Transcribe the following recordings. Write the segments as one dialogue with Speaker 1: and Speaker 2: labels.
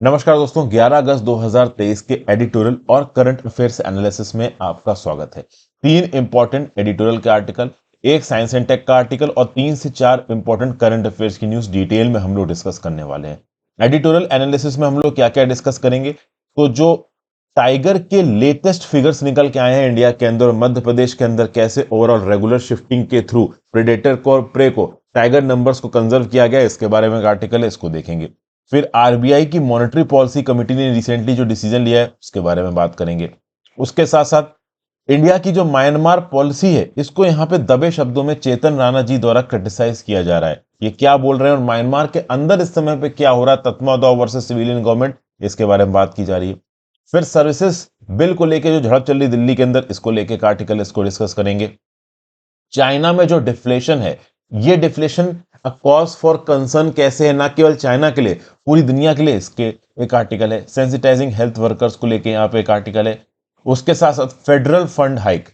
Speaker 1: नमस्कार दोस्तों, 11 अगस्त 2023 के एडिटोरियल और करंट अफेयर्स एनालिसिस में आपका स्वागत है। 3 इंपॉर्टेंट एडिटोरियल के आर्टिकल, एक साइंस एंड टेक का आर्टिकल और 3 से 4 इंपॉर्टेंट करंट अफेयर्स की न्यूज डिटेल में हम लोग डिस्कस करने वाले हैं। एडिटोरियल एनालिसिस में हम लोग क्या क्या डिस्कस करेंगे, तो जो टाइगर के लेटेस्ट फिगर्स निकल के आए हैं इंडिया के अंदर और मध्य प्रदेश के अंदर, कैसे ओवरऑल रेगुलर शिफ्टिंग के थ्रू प्रेडेटर को और प्रे को टाइगर नंबर्स को कंजर्व किया गया, इसके बारे में एक आर्टिकल है, इसको देखेंगे। फिर आरबीआई की मॉनेटरी पॉलिसी कमेटी ने रिसेंटली जो डिसीजन लिया है उसके बारे में बात करेंगे। उसके साथ साथ इंडिया की जो म्यांमार पॉलिसी है, इसको यहां पे दबे शब्दों में चेतन राणा जी द्वारा क्रिटिसाइज किया जा रहा है। ये क्या बोल रहे हैं और म्यांमार के अंदर इस समय पे क्या हो रहा है, तत्मादाव वर्सेस सिविलियन गवर्नमेंट, इसके बारे में बात की जा रही है। फिर सर्विसेज बिल को लेकर जो झड़प चल रही दिल्ली के अंदर, इसको लेकर एक आर्टिकल, इसको डिस्कस करेंगे। चाइना में जो डिफ्लेशन है, ये डिफ्लेशन कॉज फॉर कंसर्न कैसे है, ना केवल चाइना के लिए, पूरी दुनिया के लिए, इसके एक आर्टिकल है। सेंसिटाइजिंग हेल्थ वर्कर्स को लेके यहाँ पे एक आर्टिकल है। उसके साथ साथ फेडरल फंड हाइक,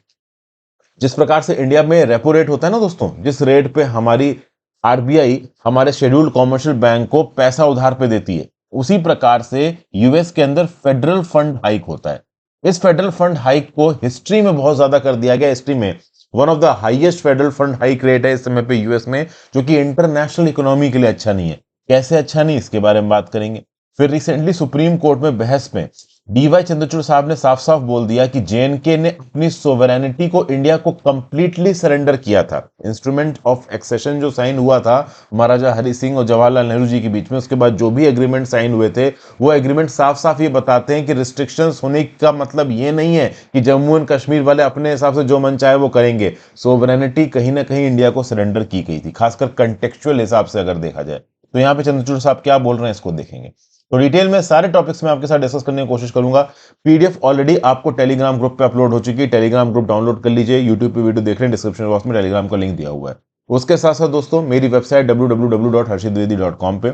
Speaker 1: जिस प्रकार से इंडिया में रेपो रेट होता है ना दोस्तों, जिस रेट पे हमारी आरबीआई हमारे शेड्यूल्ड कॉमर्शियल बैंक को पैसा उधार पे देती है, उसी प्रकार से यूएस के अंदर फेडरल फंड हाइक होता है। इस फेडरल फंड हाइक को हिस्ट्री में बहुत ज्यादा कर दिया गया। हिस्ट्री में one of the highest federal fund hike rate है इस समय पे यूएस में, जो कि इंटरनेशनल इकोनॉमी के लिए अच्छा नहीं है। कैसे अच्छा नहीं, इसके बारे में बात करेंगे। फिर रिसेंटली सुप्रीम कोर्ट में बहस में डीवाई चंद्रचूड़ साहब ने साफ साफ बोल दिया कि जेएनके ने अपनी सोवरेनिटी को इंडिया को कंप्लीटली सरेंडर किया था। इंस्ट्रूमेंट ऑफ एक्सेशन जो साइन हुआ था महाराजा हरि सिंह और जवाहरलाल नेहरू जी के बीच में, उसके बाद जो भी एग्रीमेंट साइन हुए थे, वो एग्रीमेंट साफ साफ ये बताते हैं कि रिस्ट्रिक्शंस होने का मतलब ये नहीं है कि जम्मू एंड कश्मीर वाले अपने हिसाब से जो मन चाहे वो करेंगे। सोवरेनिटी कहीं ना कहीं इंडिया को सरेंडर की गई थी, खासकर कंटेक्चुअल हिसाब से अगर देखा जाए। तो यहाँ पे चंद्रचूड़ साहब क्या बोल रहे हैं, इसको देखेंगे। तो डिटेल में सारे टॉपिक्स में आपके साथ डिस्कस करने की कोशिश करूंगा। पीडीएफ ऑलरेडी आपको टेलीग्राम ग्रुप पे अपलोड हो चुकी है, टेलीग्राम ग्रुप डाउनलोड कर लीजिए। यूट्यूब पे वीडियो देख रहे हैं, डिस्क्रिप्शन बॉक्स में टेलीग्राम का लिंक दिया हुआ है। उसके साथ साथ दोस्तों, मेरी वेबसाइट www.harshitdwedi.com पे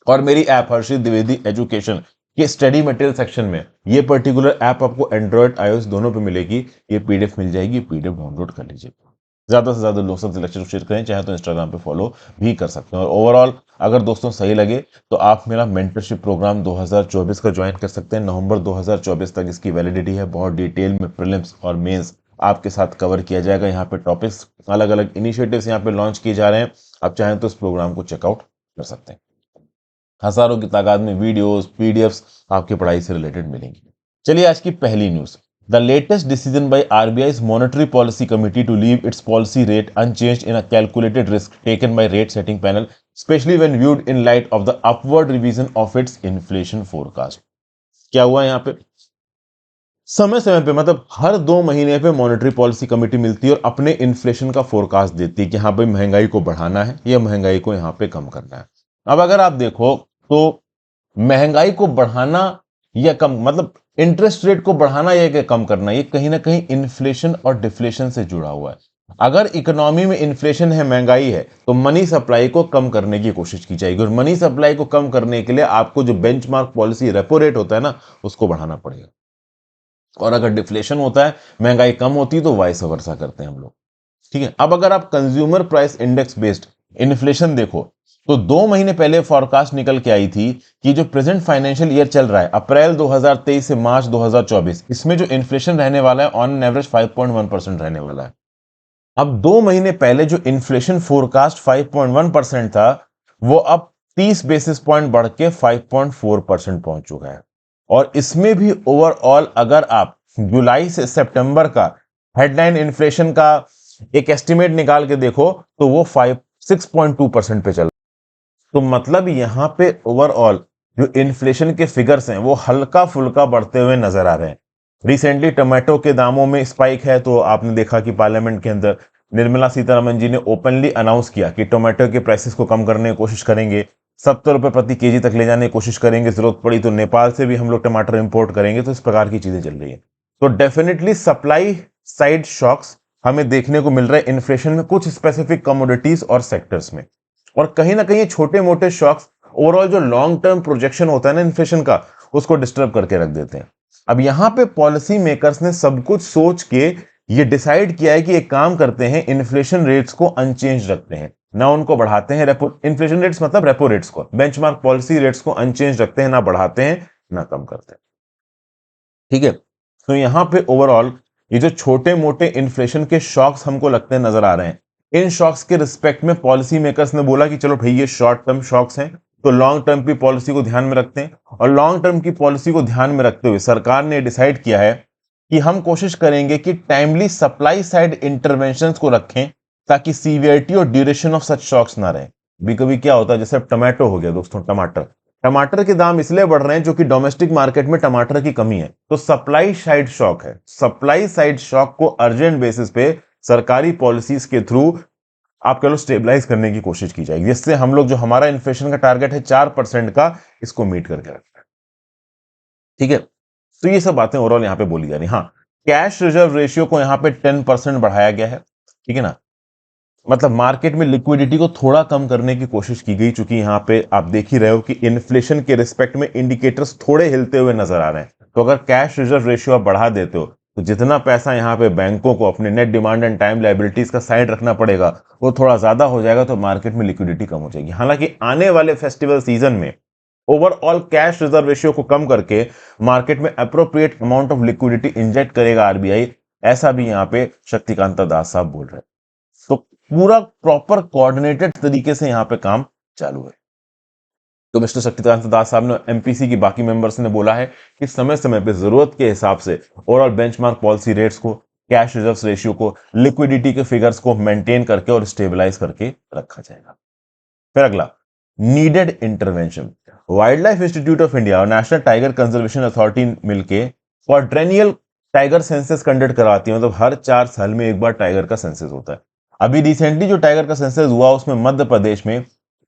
Speaker 1: और मेरी ऐप हर्षित द्विवेदी एजुकेशन के स्टडी मटेरियल सेक्शन में, ये पर्टिकुलर ऐप आपको एंड्रॉइड आईओएस दोनों पे मिलेगी। ये पीडीएफ मिल जाएगी, पीडीएफ डाउनलोड कर लीजिए। ज्यादा से ज्यादा लोग सबसे लेक्चर शेयर करें, चाहे तो इंस्टाग्राम पे फॉलो भी कर सकते हैं। और ओवरऑल अगर दोस्तों सही लगे तो आप मेरा मेंटरशिप प्रोग्राम 2024 का ज्वाइन कर सकते हैं। नवंबर 2024 तक इसकी वैलिडिटी है। बहुत डिटेल में प्रीलिम्स और मेंस आपके साथ कवर किया जाएगा। यहाँ पे टॉपिक्स, अलग अलग इनिशिएटिव्स यहाँ पे लॉन्च किए जा रहे हैं। आप चाहें तो इस प्रोग्राम को चेकआउट कर सकते हैं। हजारों की तादाद में वीडियोस, पीडीएफ्स आपकी पढ़ाई से रिलेटेड मिलेंगी। चलिए आज की पहली news. The latest decision by RBI's Monetary Policy Committee to leave its policy rate unchanged in a calculated risk taken by rate setting panel, especially when viewed in light of the upward revision of its inflation forecast. क्या हुआ यहाँ पे, समय समय पे मतलब हर 2 महीने पे मॉनेटरी पॉलिसी कमेटी मिलती है और अपने इन्फ्लेशन का फोरकास्ट देती है कि हाँ भाई महंगाई को बढ़ाना है या महंगाई को यहाँ पे कम करना है। अब अगर आप देखो तो महंगाई को बढ़ाना या कम, मतलब इंटरेस्ट रेट को बढ़ाना या कम करना, ये कहीं ना कहीं इन्फ्लेशन और डिफ्लेशन से जुड़ा हुआ है। अगर इकोनॉमी में इन्फ्लेशन है, महंगाई है, तो मनी सप्लाई को कम करने की कोशिश की जाएगी और मनी सप्लाई को कम करने के लिए आपको जो बेंचमार्क पॉलिसी रेपो रेट होता है ना, उसको बढ़ाना पड़ेगा। और अगर डिफ्लेशन होता है, महंगाई कम होती है, तो वाइस वर्सा करते हैं हम लोग। ठीक है। अब अगर आप consumer price index based inflation देखो, तो 2 महीने पहले फॉरकास्ट निकल के आई थी कि जो प्रेजेंट फाइनेंशियल ईयर चल रहा है, अप्रैल 2023 से मार्च 2024, इसमें जो इन्फ्लेशन रहने वाला है ऑन एवरेज 5.1% रहने वाला है। अब 2 महीने पहले जो इन्फ्लेशन फोरकास्ट 5.1% था, वो अब 30 बेसिस पॉइंट बढ़ के 5.4% पहुंच चुका है। और इसमें भी ओवरऑल अगर आप जुलाई से सितंबर का हेडलाइन इन्फ्लेशन का एक एस्टिमेट निकाल के देखो, तो वो 6.2% पे चल। तो मतलब यहां पे ओवरऑल जो इन्फ्लेशन के फिगर्स हैं, वो हल्का फुल्का बढ़ते हुए नजर आ रहे हैं। रिसेंटली टमाटो के दामों में स्पाइक है, तो आपने देखा कि पार्लियामेंट के अंदर निर्मला सीतारमन जी ने ओपनली अनाउंस किया कि टोमेटो के प्राइसेस को कम करने की कोशिश करेंगे, 70 रुपए प्रति केजी तक ले जाने की कोशिश करेंगे, जरूरत पड़ी तो नेपाल से भी हम लोग टमाटर इंपोर्ट करेंगे। तो इस प्रकार की चीजें चल रही है। तो डेफिनेटली सप्लाई साइड शॉक्स हमें देखने को मिल रहा है इन्फ्लेशन में, कुछ स्पेसिफिक कमोडिटीज और सेक्टर्स में। और कहीं ना कहीं छोटे मोटे शॉक्स ओवरऑल जो लॉन्ग टर्म प्रोजेक्शन होता है ना इन्फ्लेशन का, उसको डिस्टर्ब करके रख देते हैं। अब यहां पे पॉलिसी मेकर्स ने सब कुछ सोच के ये डिसाइड किया है कि एक काम करते हैं, इन्फ्लेशन रेट्स को अनचेंज रखते हैं, ना उनको बढ़ाते हैं। रेपो इन्फ्लेशन रेट्स मतलब रेपो रेट्स को, बेंचमार्क पॉलिसी रेट्स को अनचेंज रखते हैं, ना बढ़ाते हैं ना कम करते हैं। ठीक है, तो यहां पे ओवरऑल ये जो छोटे मोटे इन्फ्लेशन के शॉक्स हमको लगते नजर आ रहे हैं, इन शॉक्स के रिस्पेक्ट में पॉलिसी मेकर्स ने बोला कि चलो भाई ये शॉर्ट टर्म शॉक्स हैं, तो लॉन्ग टर्म की पॉलिसी को ध्यान में रखते हैं। और लॉन्ग टर्म की पॉलिसी को ध्यान में रखते हुए सरकार ने डिसाइड किया है कि हम कोशिश करेंगे कि टाइमली सप्लाई साइड इंटरवेंशंस को रखें, ताकि सीवियरिटी और ड्यूरेशन ऑफ सच शॉक्स ना रहे। कभी कभी क्या होता है, जैसे टमाटो हो गया दोस्तों, टमाटर टमाटर के दाम इसलिए बढ़ रहे हैं क्योंकि डोमेस्टिक मार्केट में टमाटर की कमी है, तो सप्लाई साइड शॉक है। सप्लाई साइड शॉक को अर्जेंट बेसिस पे सरकारी पॉलिसीज के थ्रू आप कह लो स्टेबलाइज करने की कोशिश की जाएगी, जिससे हम लोग जो हमारा इन्फ्लेशन का टारगेट है 4% का, इसको मीट करके रखना है। ठीक है, तो ये सब बातें ओवरऑल यहां पे बोली जा रही। हाँ, कैश रिजर्व रेशियो को यहां पे 10% बढ़ाया गया है। ठीक है ना, मतलब मार्केट में लिक्विडिटी को थोड़ा कम करने की कोशिश की गई, चूंकि यहां पे आप देख ही रहे हो कि इन्फ्लेशन के रिस्पेक्ट में इंडिकेटर्स थोड़े हिलते हुए नजर आ रहे हैं। तो अगर कैश रिजर्व रेशियो आप बढ़ा देते हो, तो जितना पैसा यहां पे बैंकों को अपने net demand and time liabilities का साइड रखना पड़ेगा, वो थोड़ा ज्यादा हो जाएगा, तो मार्केट में लिक्विडिटी कम हो जाएगी। हालांकि आने वाले फेस्टिवल सीजन में ओवरऑल कैश रिजर्व रेशियो को कम करके मार्केट में appropriate amount of liquidity inject करेगा आरबीआई, ऐसा भी यहां पे शक्तिकांता दास साहब बोल रहे हैं। तो पूरा प्रॉपर कोऑर्डिनेटेड तरीके से यहां पे काम चालू है। तो मिस्टर शक्तिकांत दास साहब ने, एमपीसी की बाकी मेंबर्स ने बोला है कि समय समय पे जरूरत के हिसाब से ओवरऑल बेंचमार्क पॉलिसी रेट्स को, कैश रिजर्व रेशियो को, लिक्विडिटी के फिगर्स को मेंटेन करके और स्टेबलाइज करके रखा जाएगा। फिर अगला, needed intervention. Wild life institute of India और नेशनल टाइगर कंजर्वेशन अथॉरिटी मिलके क्वाड्रेनियल टाइगर सेंसस कंडक्ट कराती है, मतलब हर 4 साल में एक बार टाइगर का सेंसस होता है। अभी रिसेंटली जो टाइगर का सेंसस हुआ, उसमें मध्य प्रदेश में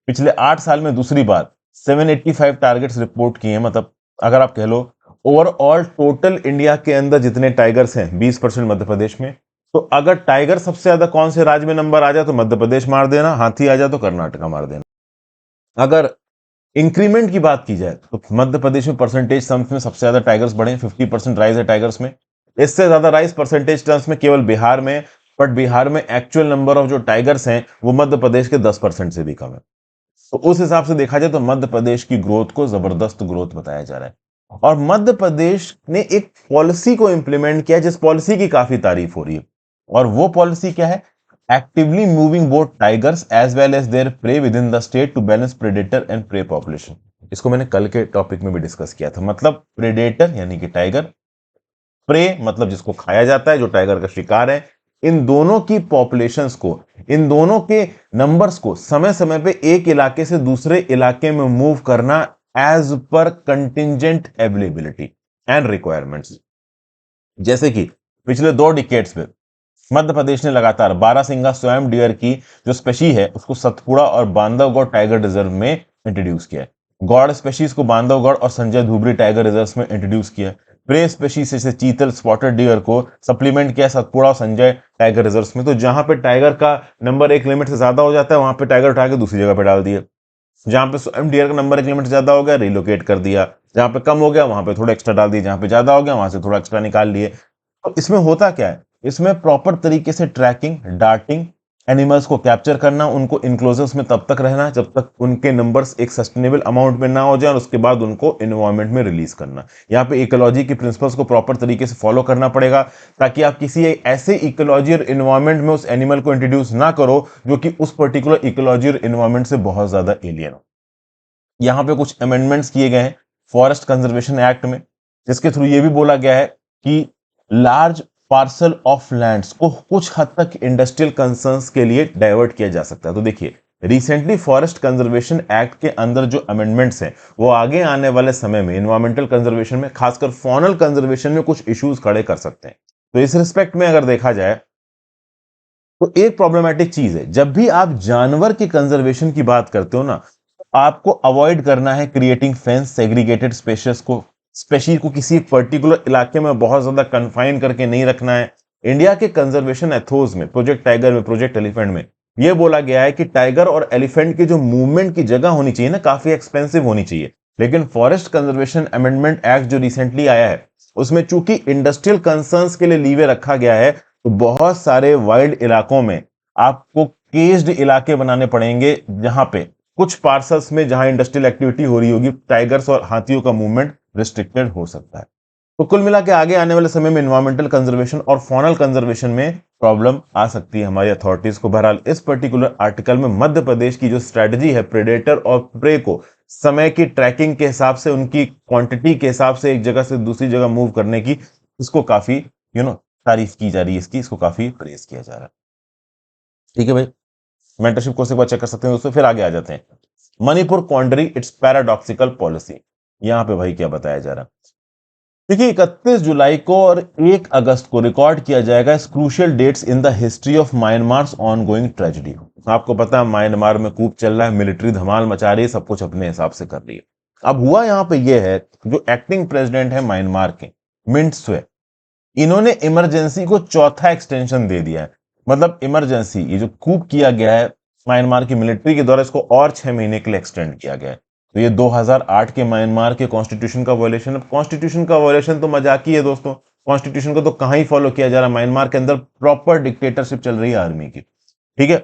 Speaker 1: पिछले 8 साल में दूसरी बार 785 टारगेट्स रिपोर्ट किए हैं। मतलब अगर आप कह लो ओवरऑल टोटल इंडिया के अंदर जितने टाइगर्स हैं 20% मध्य प्रदेश में, तो अगर टाइगर सबसे ज्यादा कौन से राज्य में नंबर आ जाए तो मध्य प्रदेश मार देना, हाथी आ जाए तो कर्नाटका मार देना। अगर इंक्रीमेंट की बात की जाए तो मध्य प्रदेश में परसेंटेज टर्म्स में सबसे ज्यादा टाइगर्स बढ़े, 50% राइज है टाइगर्स में। इससे ज्यादा राइज परसेंटेज टर्म्स में केवल बिहार में, बट बिहार में एक्चुअल नंबर ऑफ जो टाइगर्स हैं वो मध्य प्रदेश के 10% से भी कम है। तो उस हिसाब से देखा जाए तो मध्य प्रदेश की ग्रोथ को जबरदस्त ग्रोथ बताया जा रहा है। और मध्य प्रदेश ने एक पॉलिसी को इंप्लीमेंट किया जिस पॉलिसी की काफी तारीफ हो रही है, और वो पॉलिसी क्या है? Actively moving both tigers as well as their prey within the state to balance predator and prey population. इसको मैंने कल के टॉपिक में भी डिस्कस किया था। मतलब प्रेडेटर यानी कि टाइगर, प्रे मतलब जिसको खाया जाता है, जो टाइगर का शिकार है, इन दोनों की पॉपुलेशंस को, इन दोनों के नंबर्स को समय समय पे एक इलाके से दूसरे इलाके में मूव करना as per contingent availability and requirements. जैसे कि पिछले 2 डिकेड्स में मध्य प्रदेश ने लगातार बारहसिंगा स्वयं डियर की जो स्पेशी है उसको सतपुड़ा और बांधवगढ़ टाइगर रिजर्व में इंट्रोड्यूस किया है। गौड़ स्पेशीज को बांधवगढ़ और संजय धुबरी टाइगर रिजर्व में इंट्रोड्यूस किया। प्रे स्पेशीज जैसे चीतल, स्पॉटेड डियर को सप्लीमेंट किया सतपुड़ा और संजय टाइगर रिजर्व में। तो जहां पे टाइगर का नंबर एक लिमिट से ज्यादा हो जाता है, वहां पे टाइगर उठा के दूसरी जगह पे डाल दिया। जहां पे स्वयं डियर का नंबर एक लिमिट से ज्यादा हो गया, रिलोकेट कर दिया। जहां पे कम हो गया वहां पे थोड़ा एक्स्ट्रा डाल दिया, जहां पे ज्यादा हो गया वहां से थोड़ा एक्स्ट्रा निकाल लिए। तो इसमें होता क्या है, इसमें प्रॉपर तरीके से ट्रैकिंग, डार्टिंग, एनिमल्स को कैप्चर करना, उनको इनक्लोजर्स में तब तक रहना जब तक उनके नंबर्स एक सस्टेनेबल अमाउंट में ना हो जाए, और उसके बाद उनको एनवायरनमेंट में रिलीज करना। यहाँ पे इकोलॉजी की प्रिंसिपल्स को प्रॉपर तरीके से फॉलो करना पड़ेगा, ताकि आप किसी ऐसे इकोलॉजी और एनवायरनमेंट में उस एनिमल को इंट्रोड्यूस ना करो जो कि उस पर्टिकुलर इकोलॉजी और एनवायरनमेंट से बहुत ज्यादा एलियन हो। यहाँ पे कुछ अमेंडमेंट्स किए गए हैं फॉरेस्ट कंजर्वेशन एक्ट में, जिसके थ्रू ये भी बोला गया है कि लार्ज पार्सल ऑफ लैंड्स को कुछ हद तक इंडस्ट्रियल कंसर्न्स के लिए डाइवर्ट किया जा सकता है। तो देखिए, रिसेंटली फॉरेस्ट कंजर्वेशन एक्ट के अंदर जो अमेंडमेंट्स हैं वो आगे आने वाले समय में एनवायरमेंटल कंजर्वेशन में, खासकर फॉनल कंजर्वेशन में कुछ इश्यूज खड़े कर सकते हैं। तो इस रिस्पेक्ट में अगर देखा जाए तो एक प्रॉब्लमेटिक चीज है, जब भी आप जानवर के कंजर्वेशन की बात करते हो ना, आपको अवॉइड करना है क्रिएटिंग फेंस, सेग्रीगेटेड स्पेशीज को, स्पेशीज को किसी पर्टिकुलर इलाके में बहुत ज्यादा कन्फाइन करके नहीं रखना है। इंडिया के कंजर्वेशन एथोस में, प्रोजेक्ट टाइगर में, प्रोजेक्ट एलिफेंट में यह बोला गया है कि टाइगर और एलिफेंट की जो मूवमेंट की जगह होनी चाहिए ना, काफी एक्सपेंसिव होनी चाहिए। लेकिन फॉरेस्ट कंजर्वेशन अमेंडमेंट एक्ट जो रिसेंटली आया है, उसमें चूंकि इंडस्ट्रियल कंसर्न्स के लिए लीवे रखा गया है, तो बहुत सारे वाइल्ड इलाकों में आपको केज्ड इलाके बनाने पड़ेंगे, जहां पे कुछ पार्सल्स में जहां इंडस्ट्रियल एक्टिविटी हो रही होगी, टाइगर्स और हाथियों का मूवमेंट रिस्ट्रिक्टेड हो सकता है। तो कुल मिला के आगे आने वाले समय में एनवायरमेंटल कंजर्वेशन और फॉनल कंजर्वेशन में प्रॉब्लम आ सकती है हमारी अथॉरिटीज को। बहरहाल इस पर्टिकुलर आर्टिकल में मध्य प्रदेश की जो स्ट्रेटजी है प्रेडेटर और प्रे को समय की ट्रैकिंग के हिसाब से, उनकी क्वांटिटी के हिसाब से एक जगह से दूसरी जगह मूव करने की, इसको काफी तारीफ की जा रही है, इसको काफी प्रेस किया जा रहा है। ठीक है भाई, मेंटरशिप कोर्स एक बार चेक कर सकते हैं दोस्तों। फिर आगे आ जाते हैं, मणिपुर क्वांडरी इट्स पैराडॉक्सिकल पॉलिसी। यहां पे भाई क्या बताया जा रहा है, देखिए 31 जुलाई को और 1 अगस्त को रिकॉर्ड किया जाएगा crucial dates in the history of Myanmar ongoing tragedy. आपको पता है म्यांमार में कूप चल रहा है, मिलिट्री धमाल मचा रही है, सब कुछ अपने हिसाब से कर रही है। अब हुआ यहां पे यह है, जो एक्टिंग प्रेसिडेंट है म्यांमार के, मिंट स्वे, इन्होंने इमरजेंसी को चौथा एक्सटेंशन दे दिया है। मतलब इमरजेंसी, ये जो कूप किया गया है म्यांमार की मिलिट्री के द्वारा, इसको और 6 महीने के लिए एक्सटेंड किया गया है। तो ये 2008 के म्यांमार के कॉन्स्टिट्यूशन का वायलेशन है। कॉन्स्टिट्यूशन का वायलेशन तो मजाक ही है दोस्तों, कॉन्स्टिट्यूशन को तो कहां ही फॉलो किया जा रहा है। म्यांमार के अंदर प्रॉपर डिक्टेटरशिप चल रही है आर्मी की, ठीक है।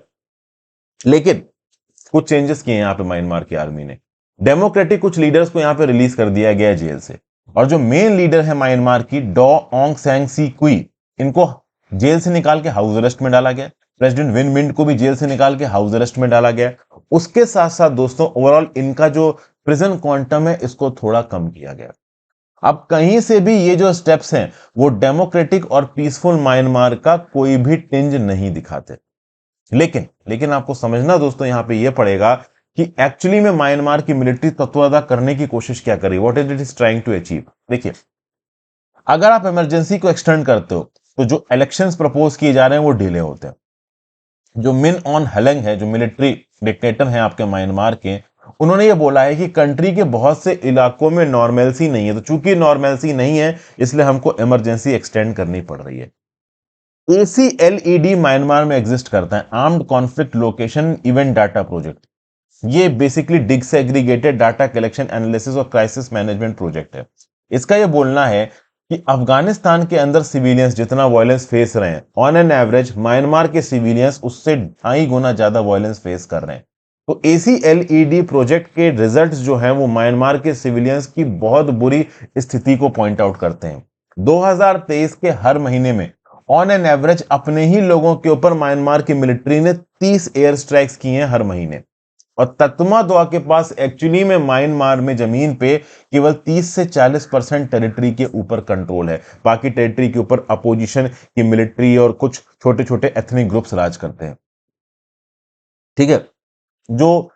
Speaker 1: लेकिन कुछ चेंजेस किए यहाँ पे म्यांमार की आर्मी ने, डेमोक्रेटिक कुछ लीडर्स को यहाँ पे रिलीज कर दिया गया जेल से, और जो मेन लीडर है म्यांमार की डॉ ऑंग सैंग सी क्वी, इनको जेल से निकाल के हाउस अरेस्ट में डाला गया। प्रेसिडेंट विन मिंट को भी जेल से निकाल के हाउस अरेस्ट में डाला गया। उसके साथ साथ दोस्तों ओवरऑल इनका जो प्रिजन क्वांटम है, इसको थोड़ा कम किया गया। अब कहीं से भी ये जो स्टेप्स हैं वो डेमोक्रेटिक और पीसफुल म्यांमार का कोई भी टिंज नहीं दिखाते। लेकिन आपको समझना दोस्तों यहां पे ये पड़ेगा कि एक्चुअली में म्यांमार की मिलिट्री तत्वाधा करने की कोशिश क्या कर रही है, what is it is trying to achieve. देखिए, अगर आप इमरजेंसी को एक्सटेंड करते हो तो जो इलेक्शंस प्रपोज किए जा रहे हैं वो डिले होते हैं। जो मिन ऑन हलेंग है, जो मिलिट्री डिक्टेटर हैं आपके म्यांमार के, उन्होंने ये बोला है कि कंट्री के बहुत से इलाकों में नॉर्मेलसी नहीं है, तो चूंकि नॉर्मेलसी नहीं है इसलिए हमको इमरजेंसी एक्सटेंड करनी पड़ रही है। ACLED म्यांमार में एग्जिस्ट करता है, armed conflict location event data project. ये basically disaggregated data collection analysis और क्राइसिस मैनेजमेंट प्रोजेक्ट है। इसका यह बोलना है कि अफगानिस्तान के अंदर सिविलियंस जितना वायलेंस फेस रहे हैं, ऑन एन एवरेज म्यांमार के सिविलियंस उससे 2.5 गुना ज्यादा वायलेंस फेस कर रहे हैं। तो ACLED प्रोजेक्ट के रिजल्ट्स जो हैं वो म्यांमार के सिविलियंस की बहुत बुरी स्थिति को पॉइंट आउट करते हैं। 2023 के हर महीने में ऑन एन एवरेज अपने ही लोगों के ऊपर म्यांमार की मिलिट्री ने 30 एयर स्ट्राइक्स किए हैं हर महीने। और तत्मादवा के पास एक्चुअली में म्यांमार में जमीन पे केवल 30 से 40% टेरिटरी के ऊपर कंट्रोल है, बाकी टेरिटरी के ऊपर अपोजिशन की मिलिट्री और कुछ छोटे छोटे एथनिक ग्रुप्स राज करते हैं। ठीक है, जो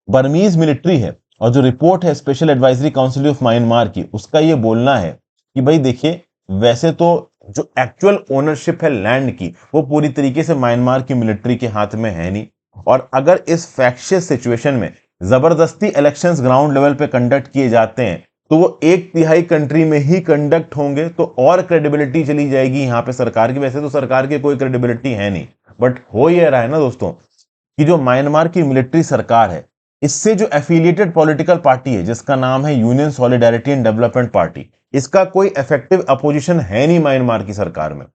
Speaker 1: बर्मीज मिलिट्री है और जो रिपोर्ट है special advisory council of Myanmar की, उसका यह बोलना है कि भाई देखिए, वैसे तो जो एक्चुअल ओनरशिप है लैंड की वो पूरी तरीके से म्यांमार की मिलिट्री के हाथ में है नहीं, और अगर इस फैक्शियस सिचुएशन में जबरदस्ती इलेक्शंस ग्राउंड लेवल पे कंडक्ट किए जाते हैं तो वो 1/3 कंट्री में ही कंडक्ट होंगे, तो और क्रेडिबिलिटी चली जाएगी यहां पे सरकार की। वैसे तो सरकार की कोई क्रेडिबिलिटी है नहीं, बट हो ये रहा है ना दोस्तों कि जो म्यांमार की मिलिट्री सरकार है, इससे जो एफिलिएटेड पॉलिटिकल पार्टी है जिसका नाम है union solidarity and development party, इसका कोई इफेक्टिव अपोजिशन है नहीं म्यांमार की सरकार में।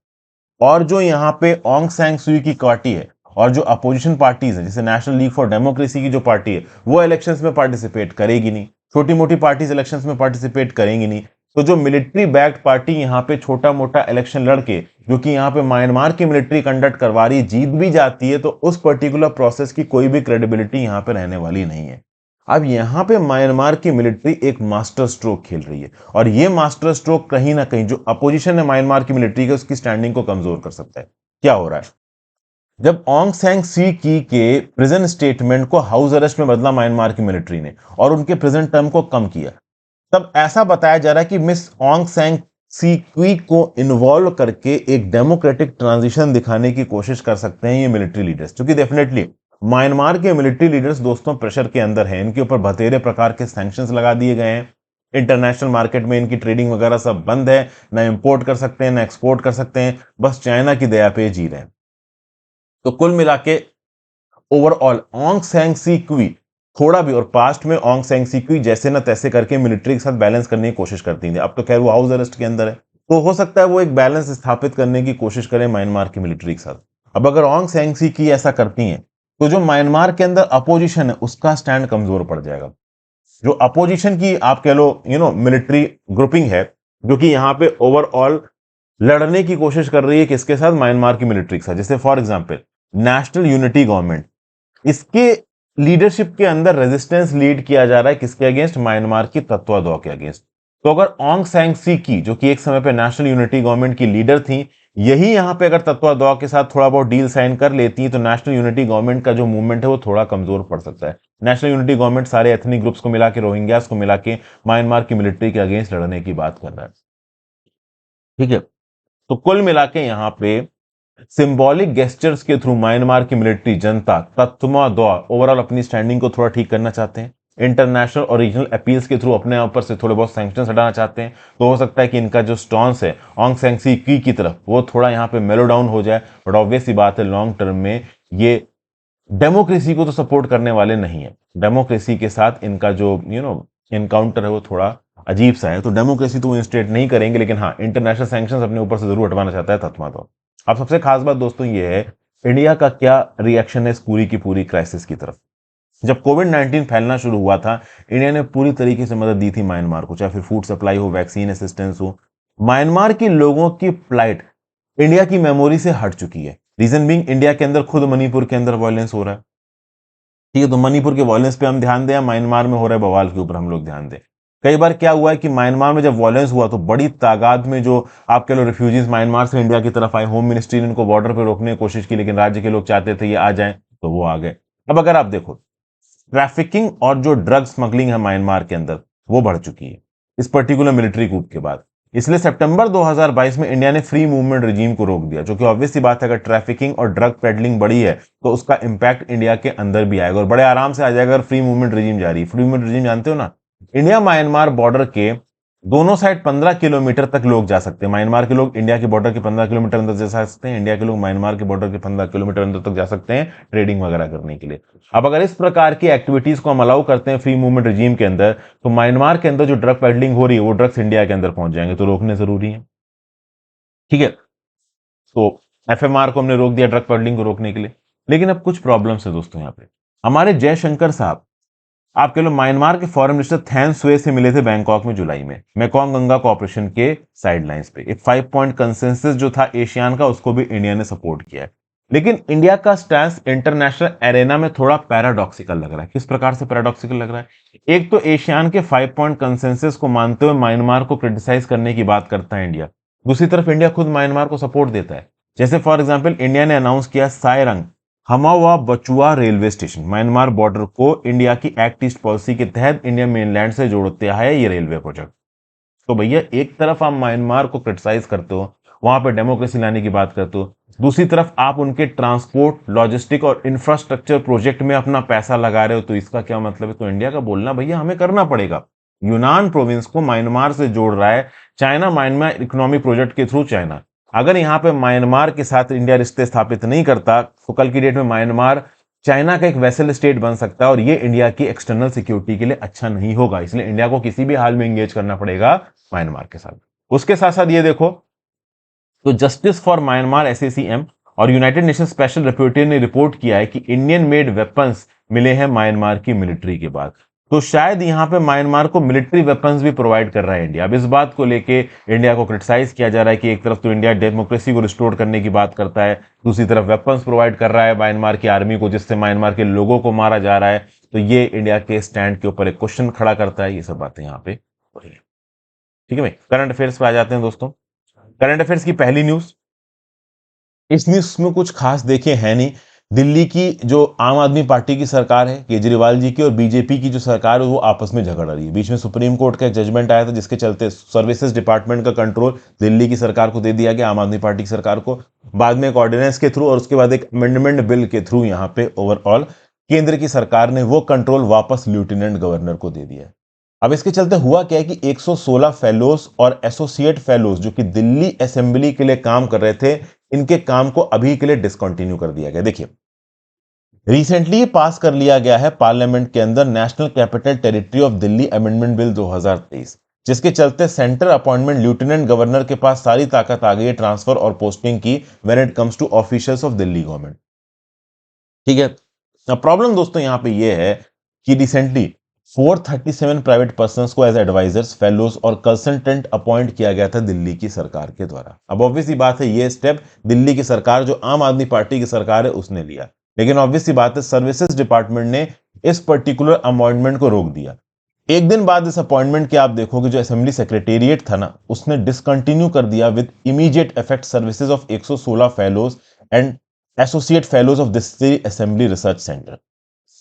Speaker 1: और जो यहाँ पे ऑंग सैंग सुई की पार्टी है और जो अपोजिशन पार्टीज है, जैसे नेशनल लीग फॉर डेमोक्रेसी की जो पार्टी है, वो इलेक्शंस में पार्टिसिपेट करेगी नहीं, छोटी मोटी पार्टीज इलेक्शंस में पार्टिसिपेट करेंगी नहीं। तो जो मिलिट्री बैक्ड पार्टी यहाँ पे छोटा मोटा इलेक्शन लड़के, जो कि यहाँ पे म्यांमार की मिलिट्री कंडक्ट करवा रही, जीत भी जाती है, तो उस पर्टिकुलर प्रोसेस की कोई भी क्रेडिबिलिटी यहाँ पे रहने वाली नहीं है। अब यहाँ पे म्यांमार की मिलिट्री एक मास्टर स्ट्रोक खेल रही है, और ये मास्टर स्ट्रोक कहीं ना कहीं जो अपोजिशन है म्यांमार की मिलिट्री के, उसकी स्टैंडिंग को कमजोर कर सकता है। क्या हो रहा है, जब ऑंग सैंग सी की के प्रिजन स्टेटमेंट को हाउस अरेस्ट में बदला म्यांमार की मिलिट्री ने और उनके प्रिजन टर्म को कम किया, तब ऐसा बताया जा रहा है कि मिस ऑंग सैंग सी क्वी को इन्वॉल्व करके एक डेमोक्रेटिक ट्रांजिशन दिखाने की कोशिश कर सकते हैं ये मिलिट्री लीडर्स, क्योंकि डेफिनेटली म्यांमार के मिलिट्री लीडर्स दोस्तों प्रेशर के अंदर हैं। इनके ऊपर बतेरे प्रकार के सैंक्शंस लगा दिए गए हैं, इंटरनेशनल मार्केट में इनकी ट्रेडिंग वगैरह सब बंद है, ना इंपोर्ट कर सकते हैं ना एक्सपोर्ट कर सकते हैं, बस चाइना की दया पे जी रहे हैं। तो कुल मिला के ओवरऑल ऑंग सैंग सी क्वी थोड़ा भी, और पास्ट में ऑंग सैंग सी क्वी जैसे ना तैसे करके मिलिट्री के साथ बैलेंस करने की कोशिश करती थी, अब तो खैर वो हाउस अरेस्ट के अंदर है, तो हो सकता है वो एक बैलेंस स्थापित करने की कोशिश करें म्यांमार की मिलिट्री के साथ। अब अगर ऑंग सैंग सू की ऐसा करती हैं तो जो म्यांमार के अंदर अपोजिशन है उसका स्टैंड कमजोर पड़ जाएगा। जो अपोजिशन की आप कह लो मिलिट्री ग्रुपिंग है, जो कि यहाँ पे ओवरऑल लड़ने की कोशिश कर रही है किसके साथ, म्यांमार की मिलिट्री के साथ। जैसे for example national unity government, इसके लीडरशिप के अंदर रेजिस्टेंस लीड किया जा रहा है किसके अगेंस्ट, म्यांमार की तत्वादौ के अगेंस्ट। तो अगर ऑंग सैंग सू की, जो कि एक समय पे नेशनल यूनिटी गवर्नमेंट की लीडर थी, यही यहां पे अगर तत्वादौ के साथ थोड़ा बहुत डील साइन कर लेती तो नेशनल यूनिटी गवर्नमेंट का जो मूवमेंट है वो थोड़ा कमजोर पड़ सकता है। नेशनल यूनिटी गवर्नमेंट सारे एथनिक ग्रुप्स को मिला के, रोहिंग्यास को मिला के म्यांमार की मिलिट्री के अगेंस्ट लड़ने की बात कर रहा है। ठीक है, तो कुल मिला के यहां पे सिंबॉलिक गेस्चर्स के थ्रू म्यांमार की मिलिट्री जनता तत्वादौ ओवरऑल अपनी स्टैंडिंग को थोड़ा ठीक करना चाहते हैं। इंटरनेशनल और रीजनल अपील्स के थ्रू अपने ऊपर से थोड़े बहुत सैंक्शंस हटाना चाहते हैं। तो हो सकता है कि इनका जो स्टॉन्स है ऑंग सैंग सू की तरफ वो थोड़ा यहाँ पे मेलो डाउन हो जाए। बट ऑब्वियस सी बात है लॉन्ग टर्म में ये डेमोक्रेसी को तो सपोर्ट करने वाले नहीं है। डेमोक्रेसी के साथ इनका जो इनकाउंटर है वो थोड़ा अजीब सा है। तो डेमोक्रेसी तो वो इंस्टेट नहीं करेंगे, लेकिन हाँ इंटरनेशनल सैंक्शंस अपने ऊपर से जरूर हटवाना चाहता है तत्वादौ। अब सबसे खास बात दोस्तों ये है इंडिया का क्या रिएक्शन है इस पूरी की पूरी क्राइसिस की तरफ। जब कोविड-19 फैलना शुरू हुआ था, इंडिया ने पूरी तरीके से मदद दी थी म्यांमार को, चाहे फिर फूड सप्लाई हो, वैक्सीन असिस्टेंस हो। म्यांमार के लोगों की फ्लाइट इंडिया की मेमोरी से हट चुकी है। रीजन बीइंग इंडिया के अंदर खुद मणिपुर के अंदर वायलेंस हो रहा है। ठीक है, तो मणिपुर के वायलेंस पे हम ध्यान दें या म्यांमार में हो रहे बवाल के ऊपर हम लोग ध्यान दें। कई बार क्या हुआ है कि म्यांमार में जब वायलेंस हुआ तो बड़ी तादाद में जो आप कह लो रिफ्यूजीज म्यांमार से इंडिया की तरफ आए, होम मिनिस्ट्री ने इनको बॉर्डर पे रोकने की कोशिश की, लेकिन राज्य के लोग चाहते थे ये आ जाएं तो वो आ गए। अब अगर आप देखो ट्रैफिकिंग और जो ड्रग स्मगलिंग है म्यांमार के अंदर वो बढ़ चुकी है इस पर्टिकुलर मिलिट्री कूप के बाद। इसलिए सितंबर 2022 में इंडिया ने फ्री मूवमेंट रिजीम को रोक दिया, जो कि ऑब्वियस सी बात है अगर ट्रैफिकिंग और ड्रग पेडलिंग बढ़ी है तो उसका इंपैक्ट इंडिया के अंदर भी आएगा और बड़े आराम से आ जाएगा अगर फ्री मूवमेंट रिजीम जारी है। फ्री मूवमेंट रिजीम जानते हो ना, इंडिया म्यांमार बॉर्डर के दोनों साइड 15 किलोमीटर तक लोग जा सकते हैं। म्यांमार के लोग इंडिया के बॉर्डर के 15 किलोमीटर अंदर जा सकते हैं, इंडिया के लोग म्यांमार के बॉर्डर के 15 किलोमीटर अंदर तक जा सकते हैं ट्रेडिंग वगैरह करने के लिए। अब अगर इस प्रकार की एक्टिविटीज को हम अलाउ करते हैं फ्री मूवमेंट रिजीम के अंदर, तो म्यांमार के अंदर जो ड्रग पेडलिंग हो रही है वो ड्रग्स इंडिया के अंदर पहुंच जाएंगे, तो रोकने जरूरी है। ठीक है, तो एफएमआर को हमने रोक दिया ड्रग पेडलिंग को रोकने के लिए। लेकिन अब कुछ प्रॉब्लम्स है दोस्तों यहाँ पे। हमारे जयशंकर साहब, आप कह लो म्यांमार के फॉरेन मिनिस्टर थैन स्वे से मिले थे बैंकॉक में जुलाई में, मेकोंग गंगा कॉर्पोरेशन के साइडलाइंस पे। एक 5 पॉइंट कंसेंसस जो था एशियान का, उसको भी इंडिया ने सपोर्ट किया है। लेकिन इंडिया का स्टैंस इंटरनेशनल एरेना में थोड़ा पैराडॉक्सिकल लग रहा है। किस प्रकार से पैराडॉक्सिकल लग रहा है? एक तो एशियान के 5 पॉइंट कंसेंसस को मानते हुए म्यांमार को क्रिटिसाइज करने की बात करता है इंडिया, दूसरी तरफ इंडिया खुद म्यांमार को सपोर्ट देता है। जैसे फॉर एग्जाम्पल इंडिया ने अनाउंस किया Sairang Hmawngbuchhuah railway station, Myanmar border को इंडिया की एक्ट ईस्ट पॉलिसी के तहत इंडिया मेनलैंड से जोड़ते है ये रेलवे प्रोजेक्ट। तो भैया एक तरफ आप म्यांमार को क्रिटिसाइज करते हो, वहां पे डेमोक्रेसी लाने की बात करते हो, दूसरी तरफ आप उनके ट्रांसपोर्ट, लॉजिस्टिक और इंफ्रास्ट्रक्चर प्रोजेक्ट में अपना पैसा लगा रहे हो, तो इसका क्या मतलब है? तो इंडिया का बोलना भैया हमें करना पड़ेगा। यूनान प्रोविंस को म्यांमार से जोड़ रहा है चाइना, म्यांमार इकोनॉमिक प्रोजेक्ट के थ्रू चाइना। अगर यहां पे म्यांमार के साथ इंडिया रिश्ते स्थापित नहीं करता तो कल की डेट में म्यांमार चाइना का एक वेसल स्टेट बन सकता है और ये इंडिया की एक्सटर्नल सिक्योरिटी के लिए अच्छा नहीं होगा। इसलिए इंडिया को किसी भी हाल में एंगेज करना पड़ेगा म्यांमार के साथ। उसके साथ साथ ये देखो, तो जस्टिस फॉर म्यांमार एसएसीएम और यूनाइटेड नेशन स्पेशल रिपोर्टर ने रिपोर्ट किया है कि इंडियन मेड वेपन्स मिले हैं म्यांमार की मिलिट्री के बाद। तो शायद यहां पे म्यांमार को मिलिट्री वेपन्स भी प्रोवाइड कर रहा है इंडिया। अब इस बात को लेके इंडिया को क्रिटिसाइज किया जा रहा है कि एक तरफ तो इंडिया डेमोक्रेसी को रिस्टोर करने की बात करता है, दूसरी तरफ वेपन्स प्रोवाइड कर रहा है म्यांमार की आर्मी को, जिससे म्यांमार के लोगों को मारा जा रहा है। तो ये इंडिया के स्टैंड के ऊपर एक क्वेश्चन खड़ा करता है। ये सब बातें यहाँ पे हो रही है। ठीक है भाई, करंट अफेयर्स पे आ जाते हैं दोस्तों। करंट अफेयर्स की पहली न्यूज, इस न्यूज में कुछ खास देखे है नहीं। दिल्ली की जो आम आदमी पार्टी की सरकार है केजरीवाल जी की, और बीजेपी की जो सरकार है वो आपस में झगड़ रही है। बीच में सुप्रीम कोर्ट का जजमेंट आया था जिसके चलते सर्विसेज डिपार्टमेंट का कंट्रोल दिल्ली की सरकार को दे दिया गया, आम आदमी पार्टी की सरकार को। बाद में एक ऑर्डिनेंस के थ्रू और उसके बाद एक अमेंडमेंट बिल के थ्रू यहाँ पे ओवरऑल केंद्र की सरकार ने वो कंट्रोल वापस लेफ्टिनेंट गवर्नर को दे दिया है। अब इसके चलते हुआ क्या है कि 116 फेलोज और एसोसिएट फेलोज जो कि दिल्ली असेंबली के लिए काम कर रहे थे, इनके काम को अभी के लिए डिसकंटिन्यू कर दिया गया। देखिए, रिसेंटली पास कर लिया गया है पार्लियामेंट के अंदर national capital territory of Delhi amendment bill 2023। जिसके चलते सेंट्रल अपॉइंटमेंट लेफ्टिनेंट गवर्नर के पास सारी ताकत आ गई है ट्रांसफर और पोस्टिंग की when it comes to officials of Delhi government. ठीक है, अब प्रॉब्लम दोस्तों यहां पे ये है कि रिसेंटली 437 प्राइवेट पर्संस को एज एडवाइजर्स, फेलोज और कंसल्टेंट अपॉइंट किया गया था दिल्ली की सरकार के द्वारा। अब ऑब्वियस सी बात है ये स्टेप दिल्ली की सरकार, जो आम आदमी पार्टी की सरकार है, उसने लिया, लेकिन ऑब्वियस सी बात है सर्विसेज डिपार्टमेंट ने इस पर्टिकुलर अपॉइंटमेंट को रोक दिया। एक दिन बाद इस अपॉइंटमेंट के आप देखोगे जो असेंबली सेक्रेटेरिएट था ना, उसने डिसकंटिन्यू कर दिया with immediate effect services of 116 fellows and associate fellows of this assembly research centre.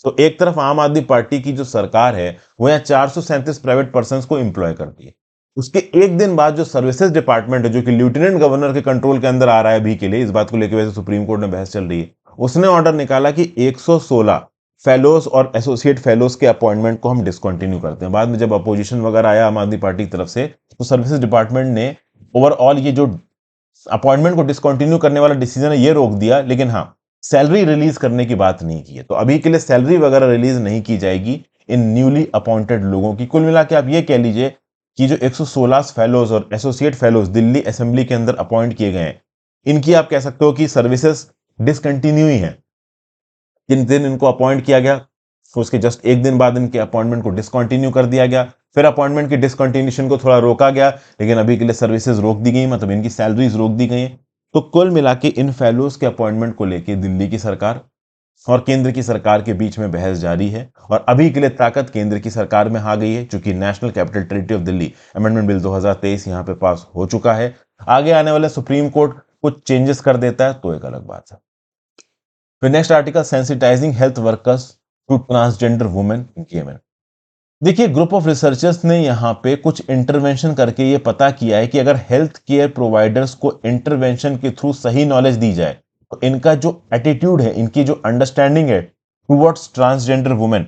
Speaker 1: तो एक तरफ आम आदमी पार्टी की जो सरकार है वो यहाँ 437 प्राइवेट पर्संस को एम्प्लॉय करती है, उसके एक दिन बाद जो सर्विसेज डिपार्टमेंट है जो कि लेफ्टिनेंट गवर्नर के कंट्रोल के अंदर आ रहा है अभी के लिए, इस बात को लेकर वैसे सुप्रीम कोर्ट में बहस चल रही है, उसने ऑर्डर निकाला कि 116 फेलोज और एसोसिएट फेलोज के अपॉइंटमेंट को हम डिसकंटिन्यू करते हैं। बाद में जब अपोजिशन वगैरह आया आम आदमी पार्टी की तरफ से, तो सर्विसेज डिपार्टमेंट ने ओवरऑल ये जो अपॉइंटमेंट को डिसकंटिन्यू करने वाला डिसीजन है ये रोक दिया, लेकिन हाँ सैलरी रिलीज करने की बात नहीं की है। तो अभी के लिए सैलरी वगैरह रिलीज नहीं की जाएगी इन न्यूली अपॉइंटेड लोगों की। कुल मिला के आप ये कह लीजिए कि जो 116 फेलोज और एसोसिएट फेलोज दिल्ली असेंबली के अंदर अपॉइंट किए गए हैं, इनकी आप कह सकते हो कि सर्विसेज डिसकंटिन्यू ही है। जिन दिन इनको अपॉइंट किया गया उसके जस्ट एक दिन बाद इनके अपॉइंटमेंट को डिसकंटिन्यू कर दिया गया, फिर अपॉइंटमेंट की डिसकंटिन्यूशन को थोड़ा रोका गया, लेकिन अभी के लिए सर्विसेज रोक दी गई, मतलब इनकी सैलरीज रोक दी गई। तो कुल मिला के इन फेलोज के अपॉइंटमेंट को लेकर दिल्ली की सरकार और केंद्र की सरकार के बीच में बहस जारी है, और अभी के लिए ताकत केंद्र की सरकार में आ गई है, चूंकि national capital territory of Delhi amendment bill 2023 यहां पे पास हो चुका है। आगे आने वाले सुप्रीम कोर्ट कुछ चेंजेस कर देता है तो एक अलग बात है। फिर next article, sensitising health workers to transgender women gay man. देखिए ग्रुप ऑफ रिसर्चर्स ने यहां पे कुछ इंटरवेंशन करके ये पता किया है कि अगर हेल्थ केयर प्रोवाइडर्स को इंटरवेंशन के थ्रू सही नॉलेज दी जाए तो इनका जो एटीट्यूड है, इनकी जो अंडरस्टैंडिंग है towards transgender women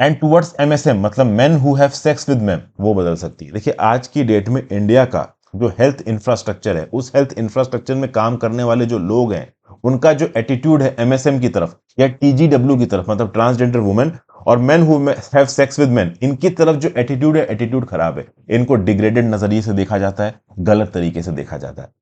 Speaker 1: and towards MSM, मतलब men who have sex with men, वो बदल सकती है। देखिए आज की डेट में इंडिया का जो हेल्थ इंफ्रास्ट्रक्चर है, उस हेल्थ इंफ्रास्ट्रक्चर में काम करने वाले जो लोग हैं, उनका जो एटीट्यूड है एमएसएम की तरफ या टीजीडब्ल्यू की तरफ, मतलब ट्रांसजेंडर वुमेन और main who have sex with main, इनकी तरफ जो एटीट्यूड है, एटीट्यूड खराब है। इनको डिग्रेडेड नजरिए से देखा जाता है, गलत तरीके से देखा जाता है।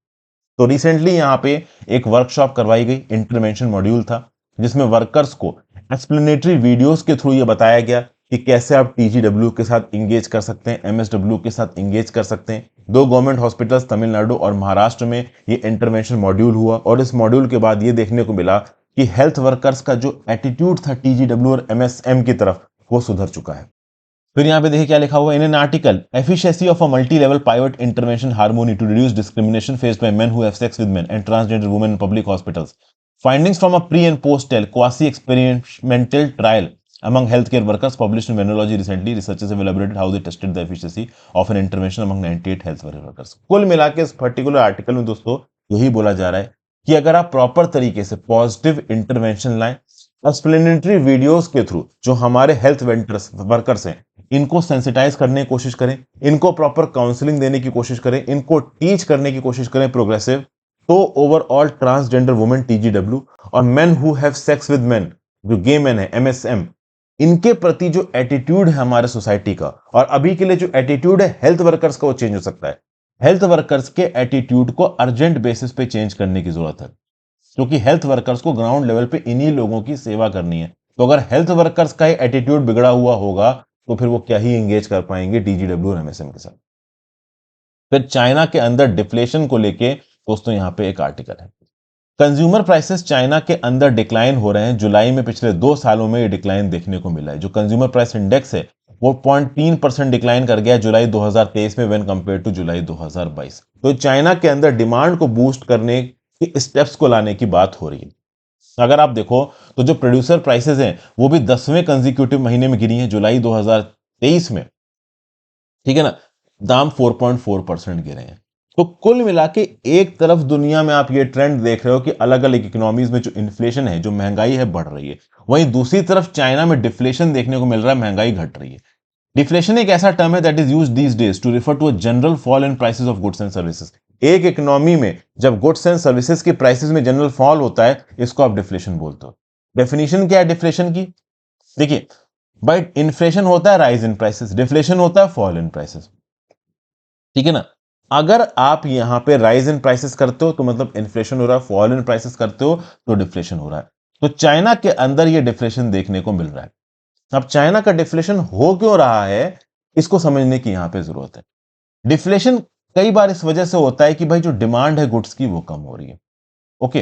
Speaker 1: तो रिसेंटली यहां पे एक वर्कशॉप करवाई गई, इंटरवेंशन मॉड्यूल था, जिसमें वर्कर्स को एक्सप्लेनेटरी वीडियोस के थ्रू ये बताया गया कि कैसे आप टीजीडब्ल्यू के साथ इंगेज कर सकते हैं, एमएसडब्ल्यू के साथ इंगेज कर सकते हैं। 2 गवर्नमेंट हॉस्पिटल्स तमिलनाडु और महाराष्ट्र में ये इंटरवेंशन मॉड्यूल हुआ, और इस मॉड्यूल के बाद ये देखने को मिला कि हेल्थ वर्कर्स का जो एटीट्यूड था टीजीडब्ल्यू और एमएसएम की तरफ, वो सुधर चुका है। फिर यहां पे देखिए क्या लिखा हुआ है in an article, efficiency of a multi level pivot intervention harmony to reduce discrimination faced by men who have sex with men and transgender women in public hospitals. Findings from a pre and post tell quasi experimental trial among healthcare workers published in Venology recently. Researchers have elaborated how they tested the efficacy of an intervention among 98 health workers. कुल मिला के इस particular article में दोस्तों यही बोला जा रहा है कि अगर आप प्रॉपर तरीके से पॉजिटिव इंटरवेंशन लाएं, एक्सप्लेनेटरी वीडियोस के थ्रू जो हमारे हेल्थ वर्कर्स हैं इनको सेंसिटाइज करने की कोशिश करें, इनको प्रॉपर काउंसलिंग देने की कोशिश करें, इनको टीच करने की कोशिश करें प्रोग्रेसिव, तो ओवरऑल ट्रांसजेंडर वुमेन टीजीडब्ल्यू और main who have sex with main जो गे मैन है एमएसएम, इनके प्रति जो एटीट्यूड है हमारे सोसाइटी का, और अभी के लिए जो एटीट्यूड है हेल्थ वर्कर्स का, वो चेंज हो सकता है। हेल्थ वर्कर्स के एटीट्यूड को अर्जेंट बेसिस पे चेंज करने की जरूरत है, क्योंकि हेल्थ वर्कर्स को ग्राउंड लेवल पे इन्हीं लोगों की सेवा करनी है। तो अगर हेल्थ वर्कर्स का एटीट्यूड बिगड़ा हुआ होगा तो फिर वो क्या ही एंगेज कर पाएंगे टीजीडब्ल्यू और एमएसएम के साथ। फिर चाइना के अंदर डिफ्लेशन को लेके दोस्तों यहां पे एक आर्टिकल है, कंज्यूमर प्राइसेस चाइना के अंदर डिक्लाइन हो रहे हैं। जुलाई में पिछले 2 सालों में ये डिक्लाइन देखने को मिला है। जो कंज्यूमर प्राइस इंडेक्स है वो 0.3% डिक्लाइन कर गया जुलाई 2023 में व्हेन कंपेयर टू जुलाई 2022। तो चाइना के अंदर डिमांड को बूस्ट करने के स्टेप्स को लाने की बात हो रही है। अगर आप देखो तो जो प्रोड्यूसर प्राइसेस हैं वो भी 10वें कंजिक्यूटिव महीने में गिरी हैं जुलाई 2023 में, ठीक है ना, दाम 4.4% गिरे हैं। तो कुल मिला के एक तरफ दुनिया में आप ये ट्रेंड देख रहे हो कि अलग अलग इकोनॉमीज में जो इन्फ्लेशन है, जो महंगाई है, बढ़ रही है, वहीं दूसरी तरफ चाइना में डिफ्लेशन देखने को मिल रहा है, महंगाई घट रही है। डिफ्लेशन एक ऐसा टर्म है that is used these days to refer to a general fall in prices of goods and services. एक इकोनॉमी में जब गुड्स एंड सर्विसेज की प्राइसेस में जनरल फॉल होता है, इसको आप डिफ्लेशन बोलते हो। डेफिनेशन क्या है डिफ्लेशन की? देखिए, बट इन्फ्लेशन होता है राइज इन प्राइसेस, डिफ्लेशन होता है फॉल इन प्राइसेस। ठीक है ना। अगर आप यहां पे राइज इन प्राइसेस करते हो तो मतलब इन्फ्लेशन हो रहा है, फॉल इन प्राइसेस करते हो तो डिफ्लेशन हो रहा है। तो चाइना के अंदर ये डिफ्लेशन देखने को मिल रहा है। अब चाइना का डिफ्लेशन हो क्यों रहा है, इसको समझने की यहां पे जरूरत है। डिफ्लेशन कई बार इस वजह से होता है कि भाई जो डिमांड है गुड्स की वो कम हो रही है। ओके,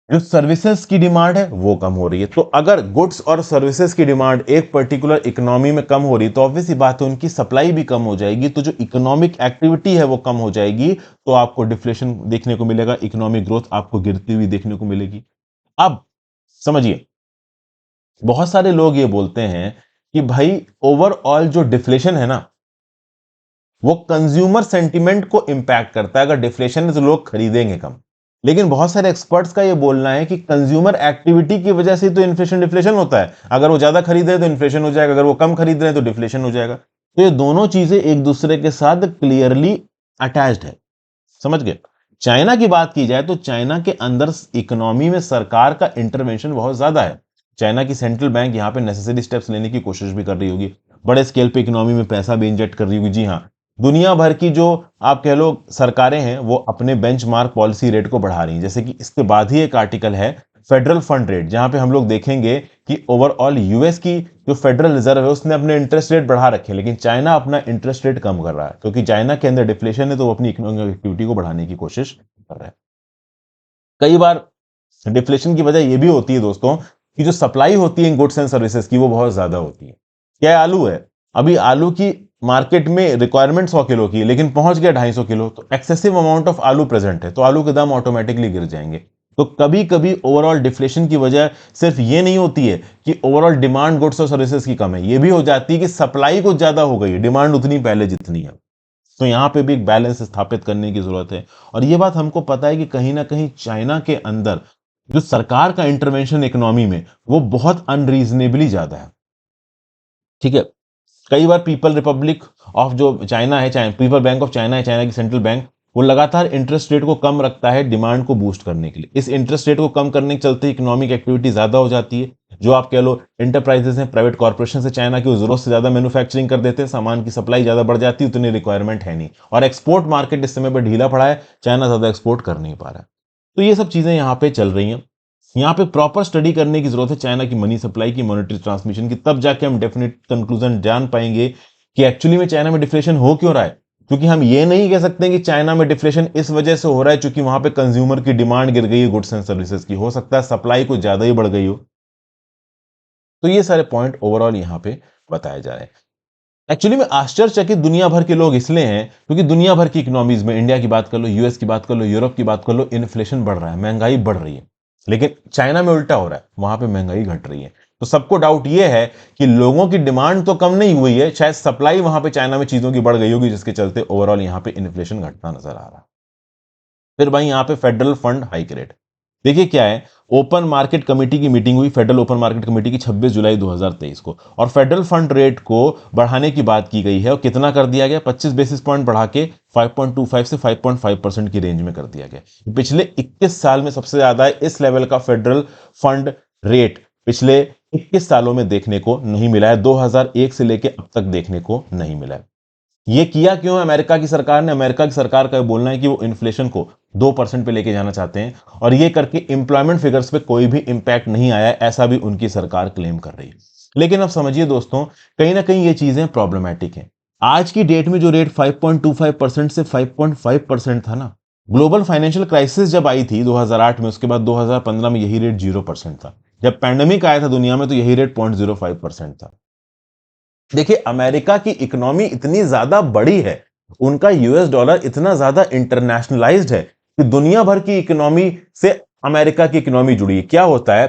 Speaker 1: जो सर्विसेज की डिमांड है वो कम हो रही है। तो अगर गुड्स और सर्विसेज की डिमांड एक पर्टिकुलर इकोनॉमी में कम हो रही है तो ऑब्वियस सी बात है उनकी सप्लाई भी कम हो जाएगी, तो जो इकोनॉमिक एक्टिविटी है वो कम हो जाएगी, तो आपको डिफ्लेशन देखने को मिलेगा, इकोनॉमिक ग्रोथ आपको गिरती हुई देखने को मिलेगी। अब समझिए, बहुत सारे लोग ये बोलते हैं कि भाई ओवरऑल जो डिफ्लेशन है ना वो कंज्यूमर सेंटिमेंट को इंपैक्ट करता है। अगर डिफ्लेशन है तो लोग खरीदेंगे कम। लेकिन बहुत सारे एक्सपर्ट्स का ये बोलना है कि कंज्यूमर एक्टिविटी की वजह से तो इन्फ्लेशन डिफ्लेशन होता है। अगर वो ज्यादा खरीद रहे हैं तो इन्फ्लेशन हो जाएगा, अगर वो कम खरीद रहे हैं तो डिफ्लेशन हो जाएगा। तो ये दोनों चीजें एक दूसरे के साथ क्लियरली अटैच्ड है। समझ गए। चाइना की बात की जाए तो चाइना के अंदर इकोनॉमी में सरकार का इंटरवेंशन बहुत ज्यादा है। चाइना की सेंट्रल बैंक यहां पे नेसेसरी स्टेप्स लेने की कोशिश भी कर रही होगी, बड़े स्केल पे इकोनॉमी में पैसा भी इंजेक्ट कर रही होगी। जी हाँ, दुनिया भर की जो आप कह लो सरकारें हैं वो अपने बेंचमार्क पॉलिसी रेट को बढ़ा रही हैं। जैसे कि इसके बाद ही एक आर्टिकल है फेडरल फंड रेट, जहां पे हम लोग देखेंगे कि ओवरऑल यूएस की जो फेडरल रिजर्व है उसने अपने इंटरेस्ट रेट बढ़ा रखे हैं, लेकिन चाइना अपना इंटरेस्ट रेट कम कर रहा है, क्योंकि चाइना के अंदर डिफ्लेशन है तो वो अपनी इकोनॉमिक एक्टिविटी को बढ़ाने की कोशिश कर रहा है। कई बार डिफ्लेशन की वजह यह भी होती है दोस्तों कि जो सप्लाई होती है गुड्स एंड सर्विसेज की वो बहुत ज्यादा होती है। क्या आलू है, अभी आलू की मार्केट में रिक्वायरमेंट 100 किलो की है लेकिन पहुंच गया 250 किलो, तो एक्सेसिव अमाउंट ऑफ आलू प्रेजेंट है, तो आलू के दाम ऑटोमेटिकली गिर जाएंगे। तो कभी कभी ओवरऑल डिफ्लेशन की वजह सिर्फ ये नहीं होती है कि ओवरऑल डिमांड गुड्स और सर्विसेज की कम है, ये भी हो जाती है कि सप्लाई कुछ ज्यादा हो गई है, डिमांड उतनी पहले जितनी है। तो यहां पे भी एक बैलेंस स्थापित करने की जरूरत है। और ये बात हमको पता है कि कहीं ना कहीं चाइना के अंदर जो सरकार का इंटरवेंशन इकोनॉमी में वो बहुत अनरीजनेबली ज्यादा है। ठीक है। कई बार पीपल रिपब्लिक ऑफ जो चाइना है, पीपल बैंक ऑफ चाइना है, चाइना की सेंट्रल बैंक, वो लगातार इंटरेस्ट रेट को कम रखता है डिमांड को बूस्ट करने के लिए। इस इंटरेस्ट रेट को कम करने के चलते इकोनॉमिक एक्टिविटी ज्यादा हो जाती है। जो आप कह लो इंटरप्राइजेस हैं, प्राइवेट कॉर्पोरेशन से चाइना की जरूरत से ज्यादा मैन्युफैक्चरिंग कर देते हैं, सामान की सप्लाई ज्यादा बढ़ जाती है, उतनी रिक्वायरमेंट है नहीं, और एक्सपोर्ट मार्केट इस समय पर ढीला पड़ा है, चाइना ज्यादा एक्सपोर्ट कर नहीं पा रहा है। तो ये सब चीजें यहाँ पे चल रही हैं। यहाँ पे प्रॉपर स्टडी करने की जरूरत है चाइना की मनी सप्लाई की, मॉनेटरी ट्रांसमिशन की, तब जाके हम डेफिनेट कंक्लूजन जान पाएंगे कि एक्चुअली में चाइना में डिफ्लेशन हो क्यों रहा है। क्योंकि हम ये नहीं कह सकते कि चाइना में डिफ्लेशन इस वजह से हो रहा है क्योंकि वहां पे कंज्यूमर की डिमांड गिर गई है गुड्स एंड सर्विसेज की, हो सकता है सप्लाई कुछ ज्यादा ही बढ़ गई हो। तो ये सारे पॉइंट ओवरऑल यहाँ पे बताए जा रहे हैं। एक्चुअली में आश्चर्यचकित दुनिया भर के लोग इसलिए हैं क्योंकि दुनिया भर की इकोनॉमीज में, इंडिया की बात कर लो, यूएस की बात कर लो, यूरोप की बात कर लो, इन्फ्लेशन बढ़ रहा है, महंगाई बढ़ रही है। लेकिन चाइना में उल्टा हो रहा है, वहां पे महंगाई घट रही है। तो सबको डाउट ये है कि लोगों की डिमांड तो कम नहीं हुई है, शायद सप्लाई वहां पे चाइना में चीजों की बढ़ गई होगी, जिसके चलते ओवरऑल यहां पे इन्फ्लेशन घटना नजर आ रहा है। फिर भाई यहां पे फेडरल फंड हाइक रेट देखिए क्या है। ओपन मार्केट कमेटी की मीटिंग हुई, फेडरल ओपन मार्केट कमेटी की 26 जुलाई 2023 को, और फेडरल फंड रेट को बढ़ाने की बात की गई है। और कितना कर दिया गया, 25 बेसिस पॉइंट बढ़ा के 5.25 से 5.5% की रेंज में कर दिया गया। पिछले 21 साल में सबसे ज्यादा है इस लेवल का फेडरल फंड रेट, पिछले 21 सालों में देखने को नहीं मिला है, 2001 से लेके अब तक देखने को नहीं मिला है। ये किया क्यों है अमेरिका की सरकार ने, अमेरिका की सरकार का बोलना है कि वो इन्फ्लेशन को 2% पे लेके जाना चाहते हैं, और ये करके इंप्लॉयमेंट फिगर्स पे कोई भी इंपैक्ट नहीं आया, ऐसा भी उनकी सरकार क्लेम कर रही है। लेकिन अब समझिए दोस्तों, कहीं ना कहीं ये चीजें प्रॉब्लमैटिक हैं। आज की डेट में जो रेट 5.25% से 5.5% था ना, ग्लोबल फाइनेंशियल क्राइसिस जब आई थी 2008 में, उसके बाद 2015 में यही रेट 0% था। जब पैंडेमिक आया था दुनिया में तो यही रेट 0.05% था। देखिए अमेरिका की इकोनॉमी इतनी ज्यादा बड़ी है, उनका यूएस डॉलर इतना ज्यादा इंटरनेशनलाइज्ड है कि दुनिया भर की इकोनॉमी से अमेरिका की इकोनॉमी जुड़ी है। क्या होता है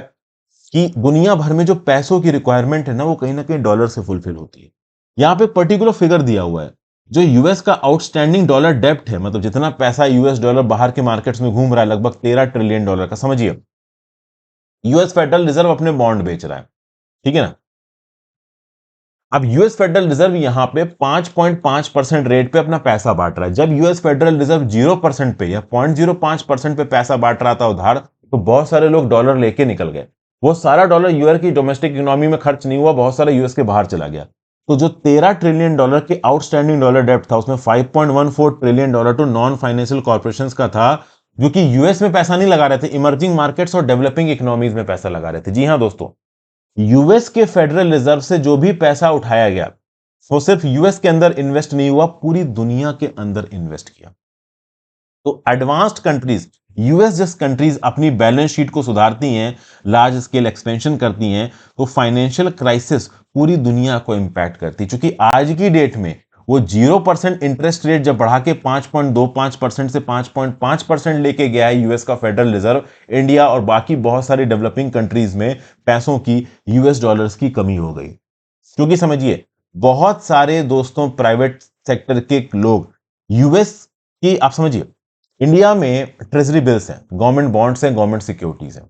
Speaker 1: कि दुनिया भर में जो पैसों की रिक्वायरमेंट है ना, वो कहीं ना कहीं डॉलर से फुलफिल होती है। यहां पे पर्टिकुलर फिगर दिया हुआ है, जो यूएस का आउटस्टैंडिंग डॉलर डेब्ट है, मतलब जितना पैसा यूएस डॉलर बाहर के मार्केट्स में घूम रहा है, लगभग 13 ट्रिलियन डॉलर का। समझिए यूएस फेडरल रिजर्व अपने बॉन्ड बेच रहा है, ठीक है ना। अब यूएस फेडरल रिजर्व यहां पे 5.5% रेट पे अपना पैसा बांट रहा है। जब यूएस फेडरल रिजर्व 0% पे या 0.05% पे पैसा बांट रहा था उधार, तो बहुत सारे लोग डॉलर लेके निकल गए। वो सारा डॉलर यूएस की डोमेस्टिक इकोनॉमी में खर्च नहीं हुआ, बहुत सारा यूएस के बाहर चला गया। तो जो 13 ट्रिलियन डॉलर के आउटस्टैंडिंग डॉलर डेब्ट था उसमें 5.14 ट्रिलियन डॉलर तो नॉन फाइनेंशियल कॉर्पोरेशंस का था, जो कि यूएस में पैसा नहीं लगा रहे थे, इमर्जिंग मार्केट्स और डेवलपिंग इकोनॉमीज में पैसा लगा रहे थे। जी हां दोस्तों, यूएस के फेडरल रिजर्व से जो भी पैसा उठाया गया वो सिर्फ यूएस के अंदर इन्वेस्ट नहीं हुआ, पूरी दुनिया के अंदर इन्वेस्ट किया। तो एडवांस्ड कंट्रीज, यूएस जैसी कंट्रीज अपनी बैलेंस शीट को सुधारती हैं, लार्ज स्केल एक्सपेंशन करती हैं, तो फाइनेंशियल क्राइसिस पूरी दुनिया को इंपैक्ट करती है। क्योंकि आज की डेट में वो 0% इंटरेस्ट रेट जब बढ़ा के 5.25% से 5.5% लेके गया है यूएस का फेडरल रिजर्व, इंडिया और बाकी बहुत सारी डेवलपिंग कंट्रीज में पैसों की, यूएस डॉलर्स की कमी हो गई। क्योंकि समझिए, बहुत सारे दोस्तों प्राइवेट सेक्टर के लोग यूएस की, आप समझिए, इंडिया में ट्रेजरी बिल्स हैं, गवर्नमेंट बॉन्ड्स हैं, गवर्नमेंट सिक्योरिटीज हैं।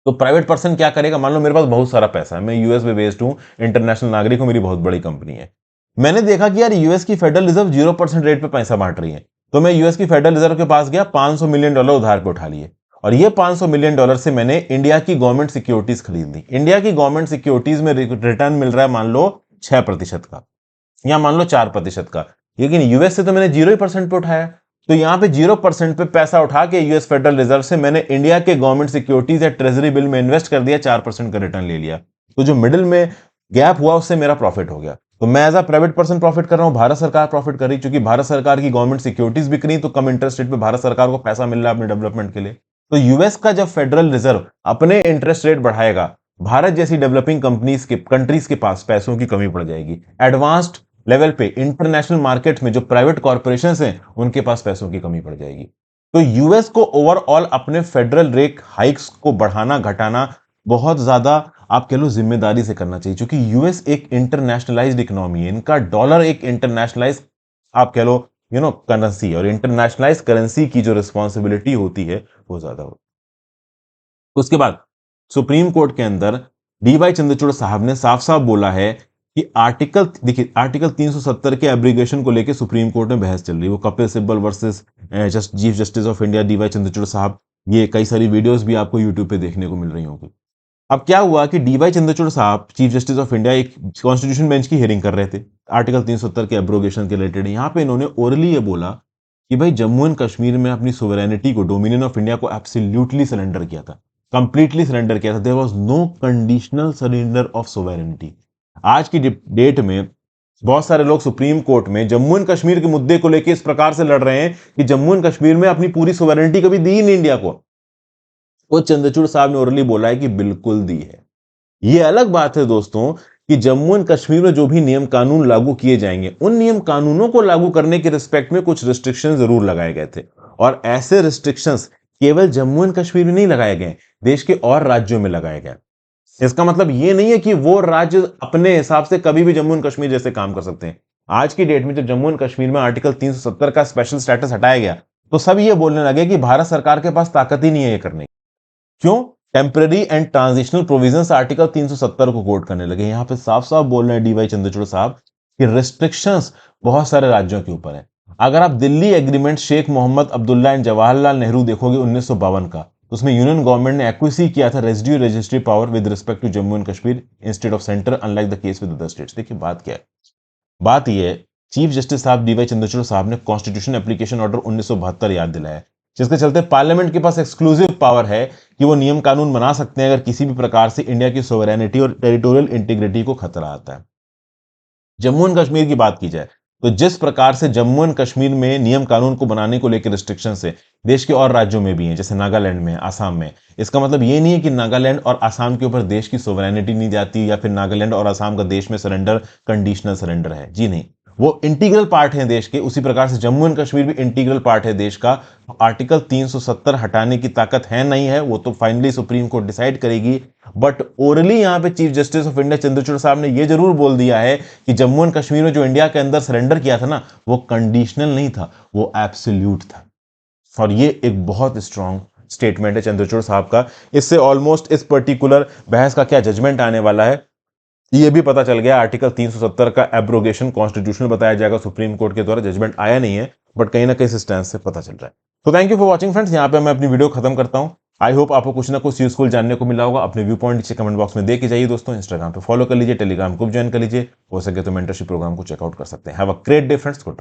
Speaker 1: तो प्राइवेट पर्सन क्या करेगा, मान लो मेरे पास बहुत सारा पैसा है, मैं यूएस में बेस्ड हूं, इंटरनेशनल नागरिक हूं, मेरी बहुत बड़ी कंपनी है। मैंने देखा कि यार यूएस की फेडरल रिजर्व 0% रेट पे पैसा बांट रही है, तो मैं यूएस की फेडरल रिजर्व के पास गया, $500 मिलियन उधार पे उठा लिए, और ये $500 मिलियन से मैंने इंडिया की गवर्नमेंट सिक्योरिटीज खरीद ली। इंडिया की गवर्नमेंट सिक्योरिटीज में रिटर्न मिल रहा है मान लो 6% का, या मान लो 4% का, लेकिन यूएस से तो मैंने 0% पे उठाया। तो यहां पे 0% पे पैसा उठा के यूएस फेडरल रिजर्व से मैंने इंडिया के गवर्नमेंट सिक्योरिटीज या ट्रेजरी बिल में इन्वेस्ट कर दिया, 4% का रिटर्न ले लिया। तो जो मिडिल में गैप हुआ उससे मेरा प्रॉफिट हो गया। तो मैं as a private person profit कर रहा हूं, भारत सरकार प्रॉफिट कर रही, क्योंकि भारत सरकार की गवर्नमेंट सिक्योरिटीज बिक रही, तो कम इंटरेस्ट रेट पे भारत सरकार को पैसा मिल रहा है अपने डेवलपमेंट के लिए। तो यूएस का जब फेडरल रिजर्व अपने इंटरेस्ट रेट बढ़ाएगा, भारत जैसी डेवलपिंग कंट्रीज के पास पैसों की कमी पड़ जाएगी। एडवांस्ड लेवल पे इंटरनेशनल मार्केट में जो प्राइवेट कॉर्पोरेशंस हैं उनके पास पैसों की कमी पड़ जाएगी। तो यूएस को ओवरऑल अपने फेडरल रेट हाइक्स को बढ़ाना घटाना बहुत ज्यादा, आप कह लो, जिम्मेदारी से करना चाहिए, क्योंकि यूएस एक इंटरनेशनलाइज्ड इकोनॉमी है, इनका डॉलर एक इंटरनेशनलाइज, आप कह लो, करेंसी, और इंटरनेशनलाइज करेंसी की जो रिस्पॉन्सिबिलिटी होती है वो ज्यादा होती है। उसके बाद सुप्रीम कोर्ट के अंदर डीवाई चंद्रचूड़ साहब ने साफ साफ बोला है कि देखिए आर्टिकल 370 के एब्रीगेशन को लेकर सुप्रीम कोर्ट में बहस चल रही है। वो Kapil Sibal versus chief justice of India DY Chandrachud साहब, ये कई सारी वीडियोस भी आपको यूट्यूब पे देखने को मिल रही होंगी। अब क्या हुआ कि डीवाई चंद्रचूड़ साहब, चीफ जस्टिस ऑफ इंडिया, एक कॉन्स्टिट्यूशन बेंच की हियरिंग कर रहे थे आर्टिकल 370 के एब्रोगेशन के रिलेटेड। यहां पे इन्होंने ओरली ये बोला कि भाई जम्मू एंड कश्मीर में अपनी सोवरेनिटी को, डोमिनियन ऑफ इंडिया को एब्सोल्युटली सरेंडर किया था, कंप्लीटली सरेंडर किया था। There was no conditional surrender of sovereignty. आज की डेट में बहुत सारे लोग सुप्रीम कोर्ट में जम्मू एंड कश्मीर के मुद्दे को लेकर इस प्रकार से लड़ रहे हैं कि जम्मू एंड कश्मीर में अपनी पूरी सोवरेनिटी कभी दी ही नहीं इंडिया को। वो चंद्रचूड़ साहब ने ओरली बोला है कि बिल्कुल दी है। ये अलग बात है दोस्तों कि जम्मू एंड कश्मीर में जो भी नियम कानून लागू किए जाएंगे, उन नियम कानूनों को लागू करने के रिस्पेक्ट में कुछ रिस्ट्रिक्शन जरूर लगाए गए थे, और ऐसे रिस्ट्रिक्शंस केवल जम्मू एंड कश्मीर में नहीं लगाए गए, देश के और राज्यों में लगाए गए। इसका मतलब ये नहीं है कि वो राज्य अपने हिसाब से कभी भी जम्मू एंड कश्मीर जैसे काम कर सकते हैं। आज की डेट में जब जम्मू एंड कश्मीर में आर्टिकल 370 का स्पेशल स्टेटस हटाया गया, तो सब ये बोलने लगे कि भारत सरकार के पास ताकत ही नहीं है ये करने की। क्यों? Temporary and transitional provisions article 370 को कोट करने लगे। यहां पे साफ साफ बोल रहे हैं डीवाई चंद्रचूड़ साहब कि रिस्ट्रिक्शंस बहुत सारे राज्यों के ऊपर है। अगर आप दिल्ली एग्रीमेंट शेख मोहम्मद अब्दुल्ला एंड जवाहरलाल नेहरू देखोगे 1952 का, उसमें यूनियन गवर्नमेंट ने एक्विसी किया था residue registry power with respect to Jammu and Kashmir instead of centre, unlike the case with other states. देखिए बात क्या है, बात यह है, चीफ जस्टिस साहब डीवाई चंद्रचूड़ साहब ने कॉन्स्टिट्यूशन एप्लीकेशन ऑर्डर 1972 याद दिलाया, जिसके चलते पार्लियामेंट के पास एक्सक्लूसिव पावर है कि वो नियम कानून बना सकते हैं अगर किसी भी प्रकार से इंडिया की सोवरेनिटी और टेरिटोरियल इंटीग्रिटी को खतरा आता है। जम्मू एंड कश्मीर की बात की जाए तो जिस प्रकार से जम्मू एंड कश्मीर में नियम कानून को बनाने को लेकर रिस्ट्रिक्शन है, देश के और राज्यों में भी हैं, जैसे नागालैंड में, आसाम में। इसका मतलब ये नहीं है कि नागालैंड और आसाम के ऊपर देश की सोवरेनिटी नहीं जाती, या फिर नागालैंड और आसाम का देश में सरेंडर कंडीशनल सरेंडर है। जी नहीं, वो इंटीग्रल पार्ट है देश के। उसी प्रकार से जम्मू एंड कश्मीर भी इंटीग्रल पार्ट है देश का। आर्टिकल 370 हटाने की ताकत है नहीं है, वो तो फाइनली सुप्रीम कोर्ट डिसाइड करेगी। बट ओरली यहां पे chief justice of India Chandrachud साहब ने यह जरूर बोल दिया है कि जम्मू एंड कश्मीर में जो इंडिया के अंदर सरेंडर किया था ना, वो कंडीशनल नहीं था, वो एब्सोल्यूट था। और ये एक बहुत स्ट्रांग स्टेटमेंट है चंद्रचूड़ साहब का। इससे ऑलमोस्ट इस पर्टिकुलर बहस का क्या जजमेंट आने वाला है ये भी पता चल गया। आर्टिकल 370 का एब्रोगेशन कॉन्स्टिट्यूशनल बताया जाएगा सुप्रीम कोर्ट के द्वारा, जजमेंट आया नहीं है, बट कहीं ना कहीं स्टैंड से पता चल रहा है। तो thank you for watching friends, यहां पे मैं अपनी वीडियो खत्म करता हूं। आई होप आपको कुछ ना कुछ यूजफुल जानने को मिला होगा। अपने व्यू पॉइंट नीचे कमेंट बॉक्स में दे के जाइए दोस्तों। इंस्टाग्राम पे फॉलो कर लीजिए, टेलीग्राम ग्रुप ज्वाइन कर लीजिए, हो सके तो मेंटरशिप प्रोग्राम को चेकआउट कर सकते हैं। Have a great day friends, good bye.